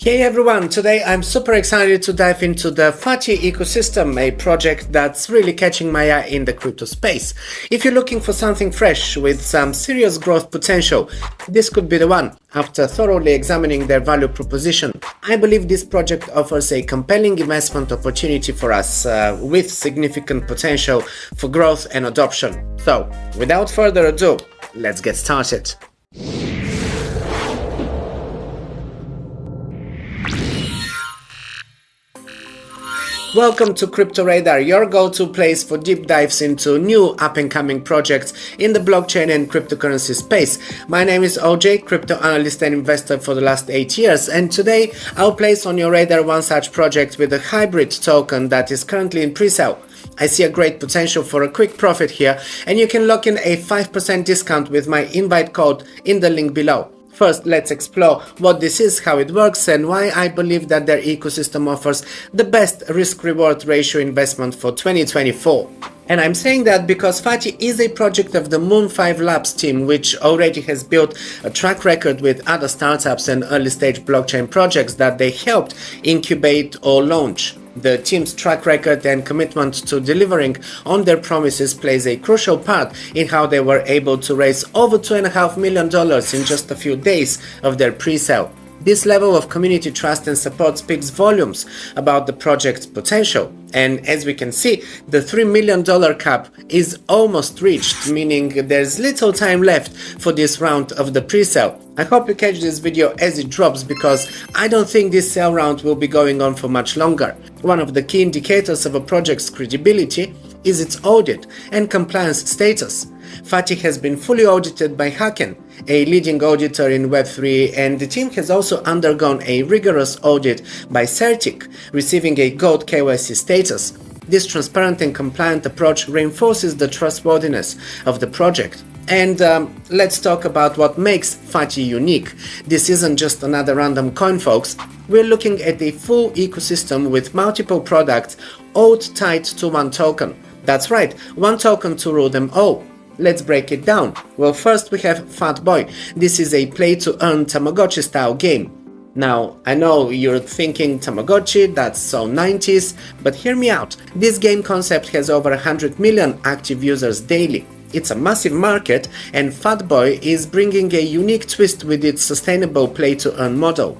Hey everyone, today I'm super excited to dive into the Fati ecosystem, a project that's really catching my eye in the crypto space. If you're looking for something fresh with some serious growth potential, this could be the one. After thoroughly examining their value proposition, I believe this project offers a compelling investment opportunity for us with significant potential for growth and adoption. So, without further ado, let's get started. Welcome to Crypto Radar, your go-to place for deep dives into new up-and-coming projects in the blockchain and cryptocurrency space. My name is OJ, crypto analyst and investor for the last 8 years, and today I'll place on your radar one such project with a hybrid token that is currently in pre-sale. I see a great potential for a quick profit here, and you can lock in a 5% discount with my invite code in the link below. First, let's explore what this is, how it works, and why I believe that their ecosystem offers the best risk-reward ratio investment for 2024. And I'm saying that because Fati is a project of the Moon5 Labs team, which already has built a track record with other startups and early-stage blockchain projects that they helped incubate or launch. The team's track record and commitment to delivering on their promises plays a crucial part in how they were able to raise over $2.5 million in just a few days of their pre-sale. This level of community trust and support speaks volumes about the project's potential. And as we can see, the $3 million cap is almost reached, meaning there's little time left for this round of the pre-sale. I hope you catch this video as it drops because I don't think this sale round will be going on for much longer. One of the key indicators of a project's credibility is its audit and compliance status. Fati has been fully audited by Haken, a leading auditor in Web3, and the team has also undergone a rigorous audit by Certic, receiving a Gold KYC status. This transparent and compliant approach reinforces the trustworthiness of the project. And let's talk about what makes Fati unique. This isn't just another random coin, folks. We're looking at a full ecosystem with multiple products all tied to one token. That's right, one token to rule them all. Let's break it down. Well, first we have Fat Boy. This is a play-to-earn Tamagotchi style game. Now, I know you're thinking Tamagotchi, that's so 90s, but hear me out. This game concept has over 100 million active users daily. It's a massive market, and Fat Boy is bringing a unique twist with its sustainable play-to-earn model.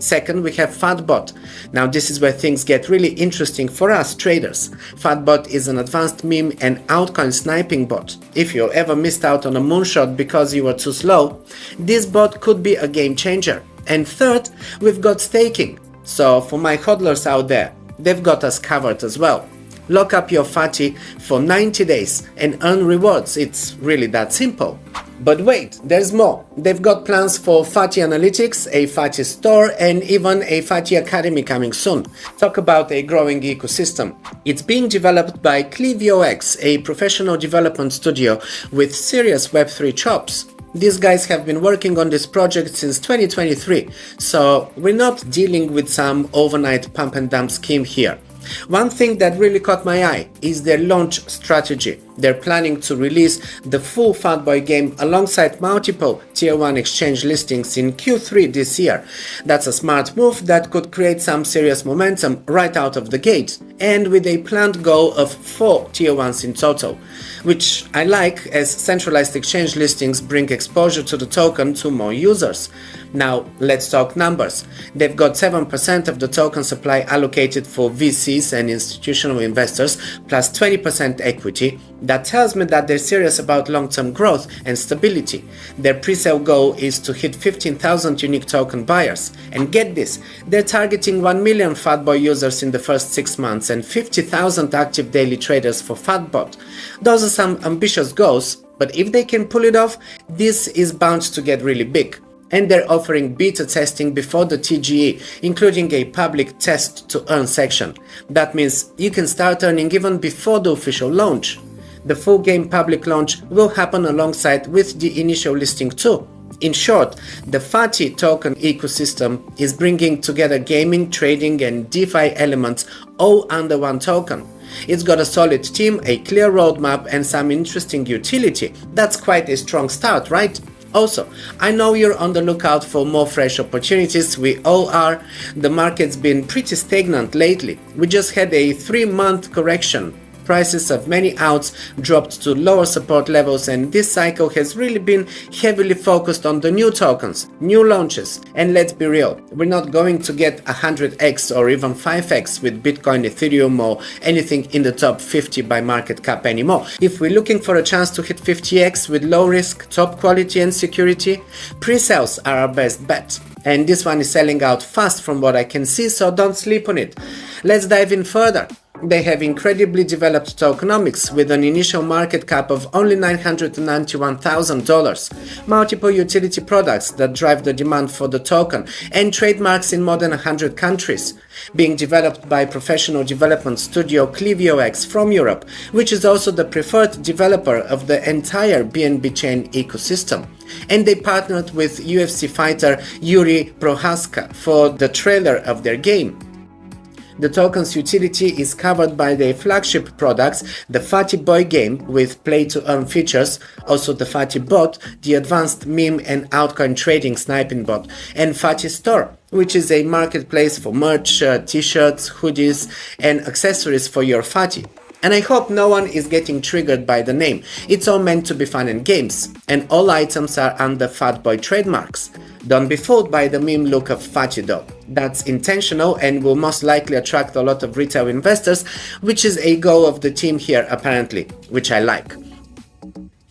Second, we have Fatbot. Now this is where things get really interesting for us traders. Fatbot is an advanced meme and altcoin sniping bot. If you ever missed out on a moonshot because you were too slow, this bot could be a game changer. And third, we've got staking. So for my hodlers out there, they've got us covered as well. Lock up your Fati for 90 days and earn rewards. It's really that simple. But wait, there's more. They've got plans for Fati Analytics, a Fati store, and even a Fati Academy coming soon. Talk about a growing ecosystem. It's being developed by CleveOX, a professional development studio with serious Web3 chops. These guys have been working on this project since 2023, so we're not dealing with some overnight pump and dump scheme here. One thing that really caught my eye is their launch strategy. They're planning to release the full Fat Boy game alongside multiple Tier 1 exchange listings in Q3 this year. That's a smart move that could create some serious momentum right out of the gate, and with a planned goal of 4 Tier 1s in total, which I like as centralized exchange listings bring exposure to the token to more users. Now let's talk numbers. They've got 7% of the token supply allocated for VCs and institutional investors, plus 20% equity. That tells me that they're serious about long-term growth and stability. Their pre-sale goal is to hit 15,000 unique token buyers. And get this, they're targeting 1 million Fatboy users in the first 6 months and 50,000 active daily traders for Fatbot. Those are some ambitious goals, but if they can pull it off, this is bound to get really big. And they're offering beta testing before the TGE, including a public test to earn section. That means you can start earning even before the official launch. The full game public launch will happen alongside with the initial listing too. In short, the Fati token ecosystem is bringing together gaming, trading and DeFi elements all under one token. It's got a solid team, a clear roadmap and some interesting utility. That's quite a strong start, right? Also, I know you're on the lookout for more fresh opportunities, we all are. The market's been pretty stagnant lately. We just had a 3-month correction. Prices of many outs dropped to lower support levels, and this cycle has really been heavily focused on the new tokens, new launches. And let's be real, we're not going to get 100x or even 5x with Bitcoin, Ethereum or anything in the top 50 by market cap anymore. If we're looking for a chance to hit 50x with low risk, top quality and security, pre-sales are our best bet. And this one is selling out fast from what I can see, so don't sleep on it. Let's dive in further. They have incredibly developed tokenomics with an initial market cap of only $991,000, multiple utility products that drive the demand for the token, and trademarks in more than 100 countries, being developed by professional development studio ClivioX from Europe, which is also the preferred developer of the entire BNB chain ecosystem. And they partnered with UFC fighter Yuri Prohaska for the trailer of their game. The token's utility is covered by their flagship products, the Fatty Boy game with play-to-earn features, also the Fatty Bot, the advanced meme and altcoin trading sniping bot, and Fatty Store, which is a marketplace for merch, t-shirts, hoodies, and accessories for your Fatty. And I hope no one is getting triggered by the name. It's all meant to be fun and games, and all items are under Fatboy trademarks. Don't be fooled by the meme look of Fatty though. That's intentional and will most likely attract a lot of retail investors, which is a goal of the team here apparently, which I like.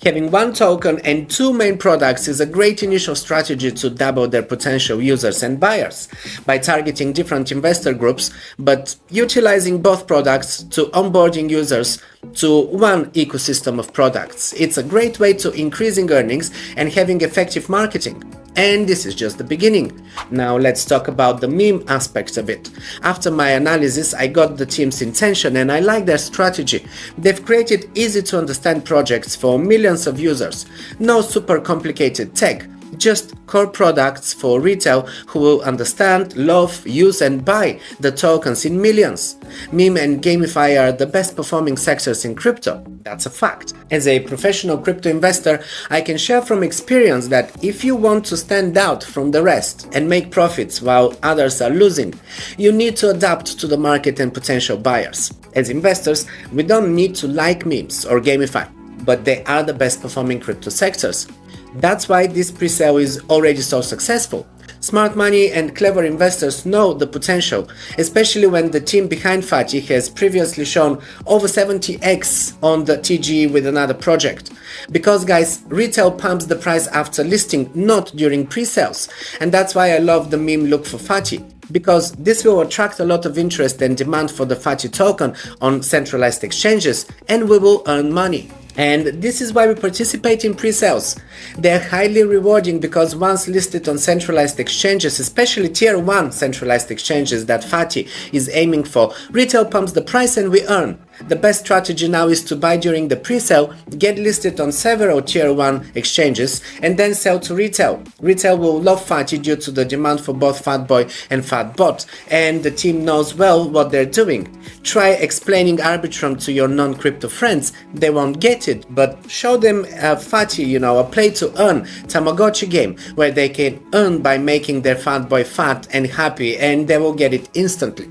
Having one token and two main products is a great initial strategy to double their potential users and buyers by targeting different investor groups, but utilizing both products to onboarding users to one ecosystem of products. It's a great way to increasing earnings and having effective marketing. And this is just the beginning. Now let's talk about the meme aspect of it. After my analysis, I got the team's intention and I like their strategy. They've created easy to understand projects for millions of users. No super complicated tech, just core products for retail who will understand, love, use and buy the tokens in millions. Meme and GameFi are the best performing sectors in crypto. That's a fact. As a professional crypto investor, I can share from experience that if you want to stand out from the rest and make profits while others are losing, you need to adapt to the market and potential buyers. As investors, we don't need to like memes or GameFi, but they are the best performing crypto sectors. That's why this pre-sale is already so successful. Smart money and clever investors know the potential, especially when the team behind Fatty has previously shown over 70x on the TGE with another project. Because guys, retail pumps the price after listing, not during pre-sales. And that's why I love the meme look for Fatty, because this will attract a lot of interest and demand for the Fatty token on centralized exchanges, and we will earn money. And this is why we participate in pre-sales. They're highly rewarding because once listed on centralized exchanges, especially tier 1 centralized exchanges that Fatty is aiming for, retail pumps the price and we earn. The best strategy now is to buy during the pre-sale, get listed on several tier 1 exchanges and then sell to retail. Retail will love Fatty due to the demand for both Fatboy and Fatbot, and the team knows well what they're doing. Try explaining Arbitrum to your non-crypto friends, they won't get it, but show them Fatty, a play to earn Tamagotchi game where they can earn by making their Fatboy fat and happy, and they will get it instantly.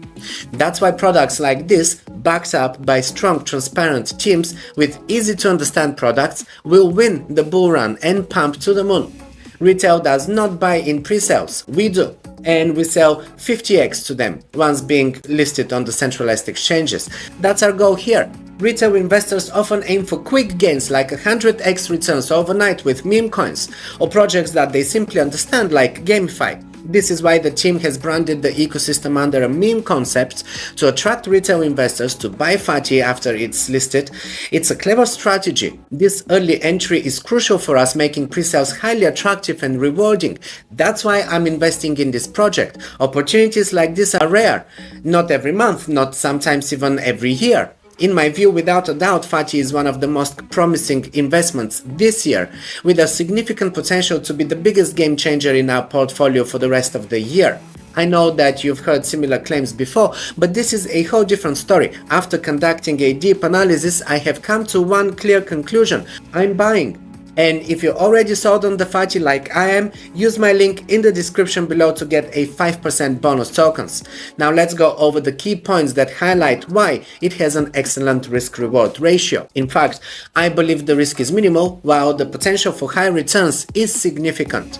That's why products like this, backed up by strong transparent teams with easy to understand products, will win the bull run and pump to the moon. Retail does not buy in pre-sales, we do, and we sell 50x to them once being listed on the centralized exchanges. That's our goal here. Retail investors often aim for quick gains like 100x returns overnight with meme coins or projects that they simply understand like GameFi. This is why the team has branded the ecosystem under a meme concept to attract retail investors to buy Fatty after it's listed. It's a clever strategy. This early entry is crucial for us, making pre-sales highly attractive and rewarding. That's why I'm investing in this project. Opportunities like this are rare. Not every month, not sometimes even every year. In my view, without a doubt, Fatty is one of the most promising investments this year, with a significant potential to be the biggest game changer in our portfolio for the rest of the year. I know that you've heard similar claims before, but this is a whole different story. After conducting a deep analysis, I have come to one clear conclusion. I'm buying. And if you're already sold on the Fati like I am, use my link in the description below to get a 5% bonus tokens. Now let's go over the key points that highlight why it has an excellent risk-reward ratio. In fact, I believe the risk is minimal, while the potential for high returns is significant.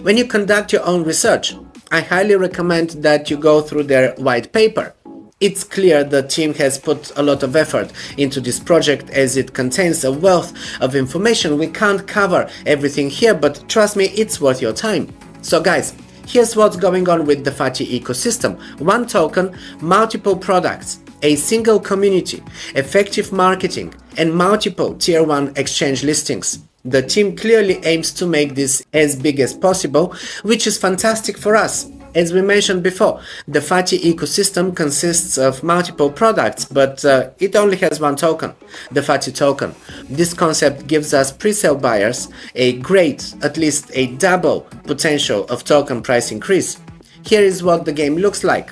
When you conduct your own research, I highly recommend that you go through their white paper. It's clear the team has put a lot of effort into this project as it contains a wealth of information. We can't cover everything here, but trust me, it's worth your time. So guys, here's what's going on with the Fati ecosystem. One token, multiple products, a single community, effective marketing, and multiple tier 1 exchange listings. The team clearly aims to make this as big as possible, which is fantastic for us. As we mentioned before, the Fati ecosystem consists of multiple products, but it only has one token, the Fati token. This concept gives us pre-sale buyers a great, at least a double potential of token price increase. Here is what the game looks like.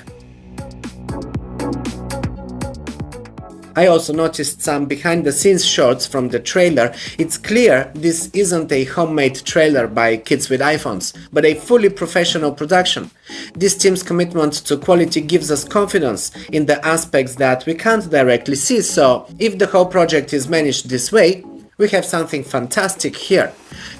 I also noticed some behind the scenes shots from the trailer. It's clear this isn't a homemade trailer by kids with iPhones, but a fully professional production. This team's commitment to quality gives us confidence in the aspects that we can't directly see, so if the whole project is managed this way, we have something fantastic here.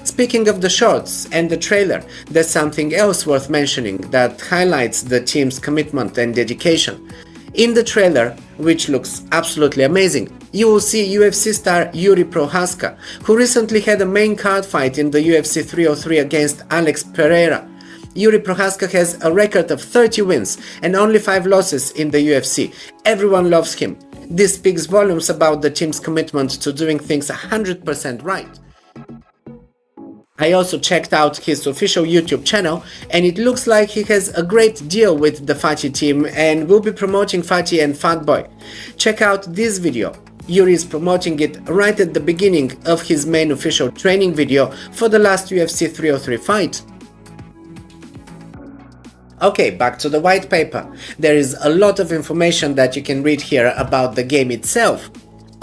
Speaking of the shorts and the trailer, there's something else worth mentioning that highlights the team's commitment and dedication. In the trailer, which looks absolutely amazing, you will see UFC star Yuri Prohaska, who recently had a main card fight in the UFC 303 against Alex Pereira. Yuri Prohaska has a record of 30 wins and only 5 losses in the UFC. Everyone loves him. This speaks volumes about the team's commitment to doing things 100% right. I also checked out his official YouTube channel, and it looks like he has a great deal with the Fati team and will be promoting Fati and Fatboy. Check out this video. Yuri is promoting it right at the beginning of his main official training video for the last UFC 303 fight. Okay, back to the white paper. There is a lot of information that you can read here about the game itself.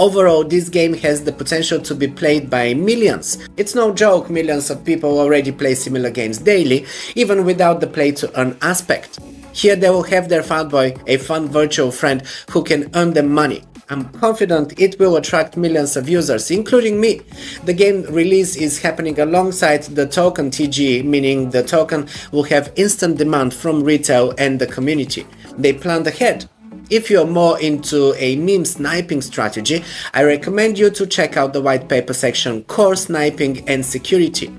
Overall, this game has the potential to be played by millions. It's no joke, millions of people already play similar games daily, even without the play-to-earn aspect. Here they will have their Fatboy, a fun virtual friend who can earn them money. I'm confident it will attract millions of users, including me. The game release is happening alongside the token TGE, meaning the token will have instant demand from retail and the community. They planned ahead. If you're more into a meme sniping strategy, I recommend you to check out the white paper section Core Sniping and Security.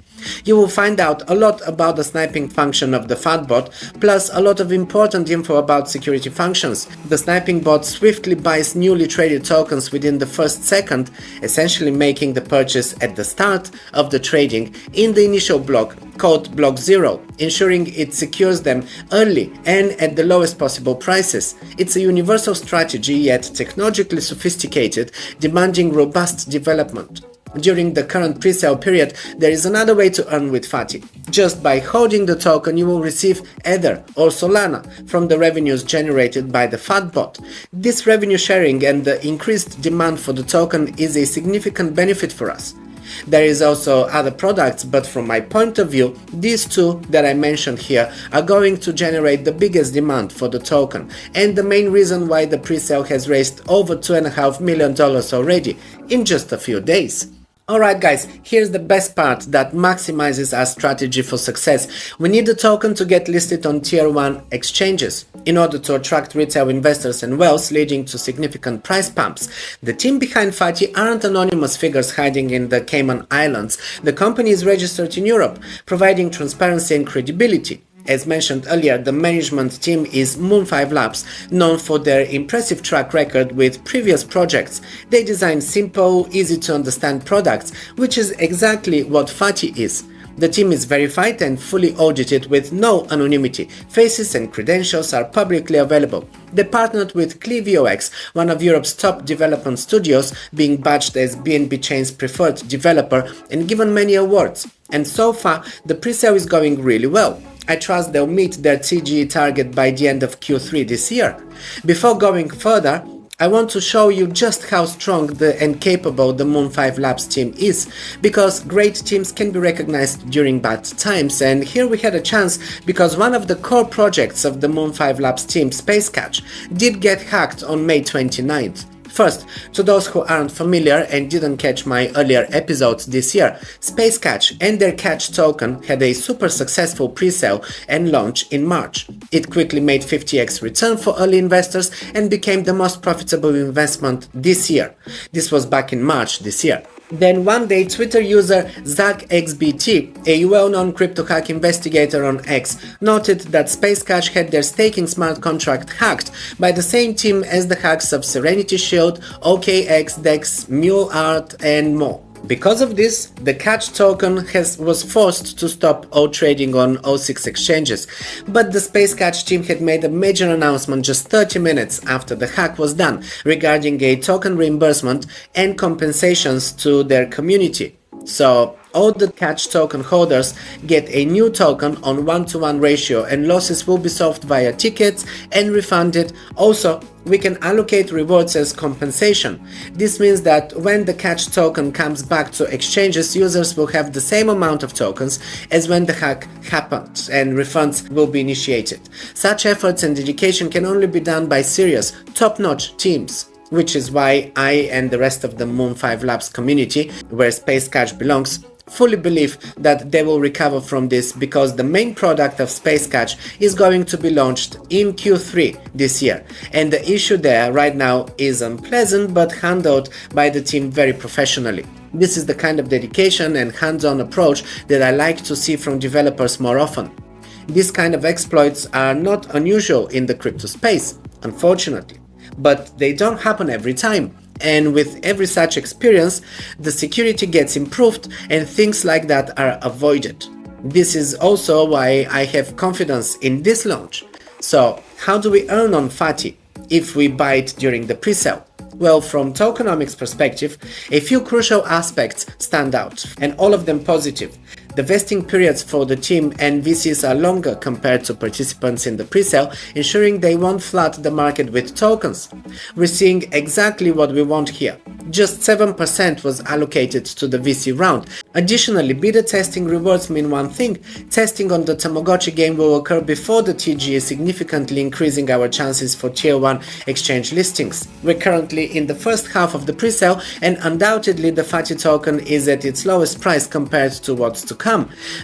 You will find out a lot about the sniping function of the FATbot, plus a lot of important info about security functions. The sniping bot swiftly buys newly traded tokens within the first second, essentially making the purchase at the start of the trading in the initial block, called block 0, ensuring it secures them early and at the lowest possible prices. It's a universal strategy, yet technologically sophisticated, demanding robust development. During the current pre-sale period, there is another way to earn with Fati. Just by holding the token, you will receive Ether or Solana from the revenues generated by the FATbot. This revenue sharing and the increased demand for the token is a significant benefit for us. There is also other products, but from my point of view, these two that I mentioned here are going to generate the biggest demand for the token, and the main reason why the pre-sale has raised over $2.5 million already in just a few days. Alright guys, here's the best part that maximizes our strategy for success. We need the token to get listed on tier 1 exchanges in order to attract retail investors and wealth, leading to significant price pumps. The team behind Fati aren't anonymous figures hiding in the Cayman Islands. The company is registered in Europe, providing transparency and credibility. As mentioned earlier, the management team is Moon5 Labs, known for their impressive track record with previous projects. They design simple, easy to understand products, which is exactly what Fati is. The team is verified and fully audited with no anonymity. Faces and credentials are publicly available. They partnered with CleVOX, one of Europe's top development studios, being badged as BNB Chain's preferred developer and given many awards. And so far, the pre-sale is going really well. I trust they'll meet their TGE target by the end of Q3 this year. Before going further, I want to show you just how strong and capable the Moon 5 Labs team is, because great teams can be recognized during bad times, and here we had a chance because one of the core projects of the Moon 5 Labs team, Space Catch, did get hacked on May 29th. First, to those who aren't familiar and didn't catch my earlier episodes this year, Space Catch and their Catch token had a super successful pre-sale and launch in March. It quickly made 50x return for early investors and became the most profitable investment this year. This was back in March this year. Then one day, Twitter user ZachXBT, a well-known crypto hack investigator on X, noted that Space Catch had their staking smart contract hacked by the same team as the hacks of Serenity Shield, OKX, DEX, Mule Art, and more. Because of this, the Catch token was forced to stop all trading on O6 exchanges, but the Space Catch team had made a major announcement just 30 minutes after the hack was done regarding a token reimbursement and compensations to their community. So all the Catch token holders get a new token on 1-to-1 ratio, and losses will be solved via tickets and refunded. Also, we can allocate rewards as compensation. This means that when the Catch token comes back to exchanges, users will have the same amount of tokens as when the hack happened, and refunds will be initiated. Such efforts and dedication can only be done by serious, top-notch teams, which is why I and the rest of the Moon 5 Labs community, where Space Catch belongs, fully believe that they will recover from this, because the main product of Space Catch is going to be launched in Q3 this year, and the issue there right now is unpleasant but handled by the team very professionally. This is the kind of dedication and hands-on approach that I like to see from developers more often. These kind of exploits are not unusual in the crypto space, unfortunately, but they don't happen every time. And with every such experience, the security gets improved and things like that are avoided. This is also why I have confidence in this launch. So, how do we earn on FATI if we buy it during the pre-sale? Well, from Tokenomics perspective, a few crucial aspects stand out, and all of them positive. The vesting periods for the team and VCs are longer compared to participants in the pre-sale, ensuring they won't flood the market with tokens. We're seeing exactly what we want here. Just 7% was allocated to the VC round. Additionally, beta testing rewards mean one thing: testing on the Tamagotchi game will occur before the TG, significantly increasing our chances for Tier 1 exchange listings. We're currently in the first half of the pre-sale, and undoubtedly the FATI token is at its lowest price compared to what's to come.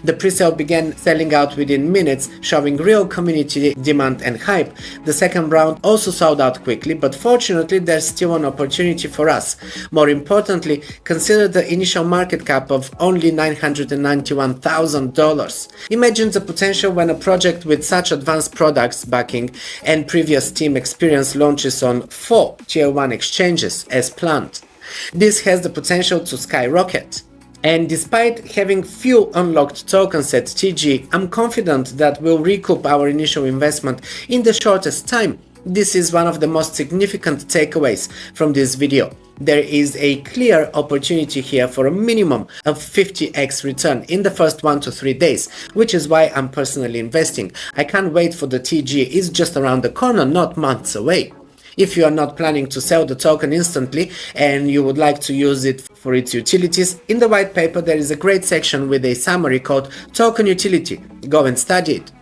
The pre-sale began selling out within minutes, showing real community demand and hype. The second round also sold out quickly, but fortunately there's still an opportunity for us. More importantly, consider the initial market cap of only $991,000. Imagine the potential when a project with such advanced products backing and previous team experience launches on 4 Tier 1 exchanges as planned. This has the potential to skyrocket. And despite having few unlocked tokens at TG, I'm confident that we'll recoup our initial investment in the shortest time. This is one of the most significant takeaways from this video. There is a clear opportunity here for a minimum of 50x return in the first 1 to 3 days, which is why I'm personally investing. I can't wait for the TG, it's just around the corner, not months away. If you are not planning to sell the token instantly and you would like to use it for its utilities, in the white paper there is a great section with a summary called Token Utility. Go and study it.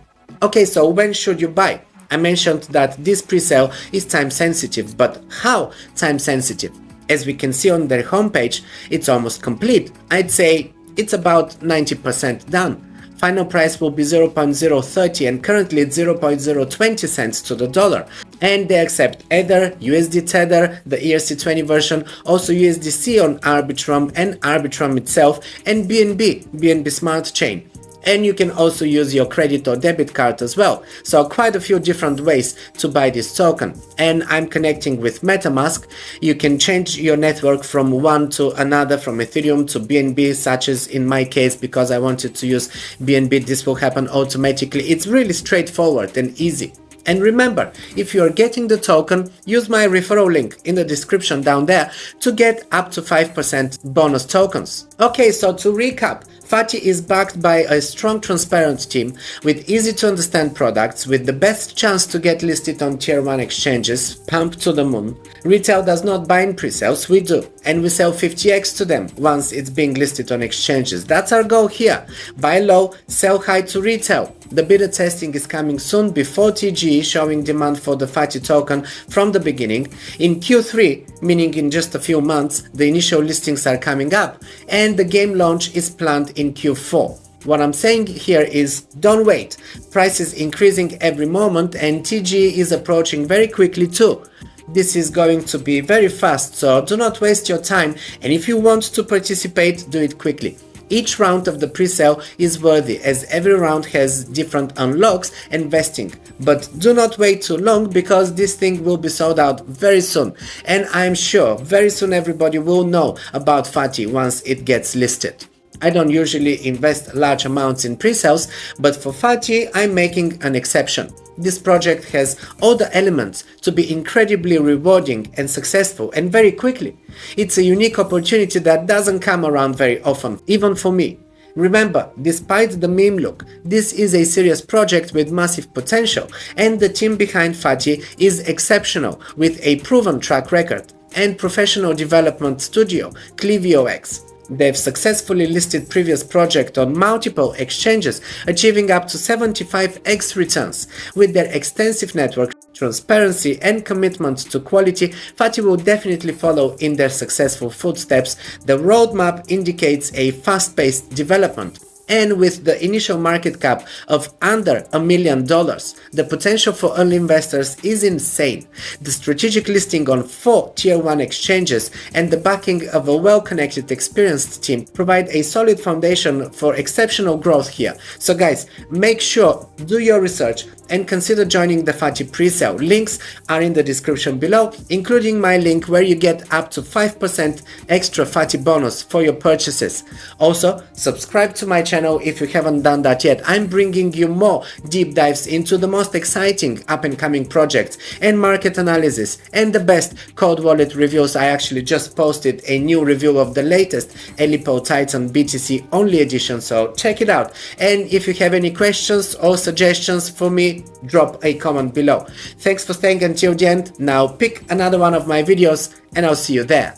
Okay, so when should you buy? I mentioned that this pre-sale is time sensitive, but how time sensitive? As we can see on their homepage, it's almost complete. I'd say it's about 90% done. Final price will be 0.030 and currently it's 0.020 cents to the dollar. And they accept Ether, USD Tether, the ERC20 version, also USDC on Arbitrum and Arbitrum itself, and BNB Smart Chain. And you can also use your credit or debit card as well. So quite a few different ways to buy this token. And I'm connecting with MetaMask. You can change your network from one to another, from Ethereum to BNB, such as in my case, because I wanted to use BNB, this will happen automatically. It's really straightforward and easy. And remember, if you are getting the token, use my referral link in the description down there to get up to 5% bonus tokens. Okay, so to recap, Fati is backed by a strong, transparent team with easy-to-understand products with the best chance to get listed on Tier 1 exchanges, pumped to the moon. Retail does not buy in pre-sales, we do, and we sell 50x to them once it's being listed on exchanges. That's our goal here. Buy low, sell high to retail. The beta testing is coming soon before TGE, showing demand for the Fati token from the beginning. In Q3, meaning in just a few months, the initial listings are coming up, and the game launch is planned in Q4. What I'm saying here is don't wait. Price is increasing every moment and TGE is approaching very quickly too. This is going to be very fast, so do not waste your time, and if you want to participate, do it quickly. Each round of the pre-sale is worthy as every round has different unlocks and vesting, but do not wait too long because this thing will be sold out very soon, and I'm sure very soon everybody will know about Fati once it gets listed. I don't usually invest large amounts in pre-sales, but for Fati I'm making an exception. This project has all the elements to be incredibly rewarding and successful, and very quickly. It's a unique opportunity that doesn't come around very often, even for me. Remember, despite the meme look, this is a serious project with massive potential, and the team behind Fati is exceptional with a proven track record and professional development studio, ClivioX. They've successfully listed previous projects on multiple exchanges, achieving up to 75x returns. With their extensive network, transparency and commitment to quality, Fati will definitely follow in their successful footsteps. The roadmap indicates a fast-paced development. And with the initial market cap of under $1 million, the potential for early investors is insane. The strategic listing on 4 Tier 1 exchanges and the backing of a well-connected, experienced team provide a solid foundation for exceptional growth here. So guys, make sure, do your research and consider joining the Fati pre-sale. Links are in the description below, including my link where you get up to 5% extra Fati bonus for your purchases. Also, subscribe to my channel if you haven't done that yet. I'm bringing you more deep dives into the most exciting up-and-coming projects and market analysis and the best cold wallet reviews. I actually just posted a new review of the latest Elipo Titan BTC only edition, so check it out. And if you have any questions or suggestions for me, drop a comment below. Thanks for staying until the end. Now pick another one of my videos and I'll see you there.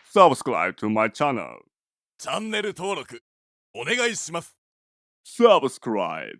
Subscribe to my channel. チャンネル登録お願いします。Subscribe.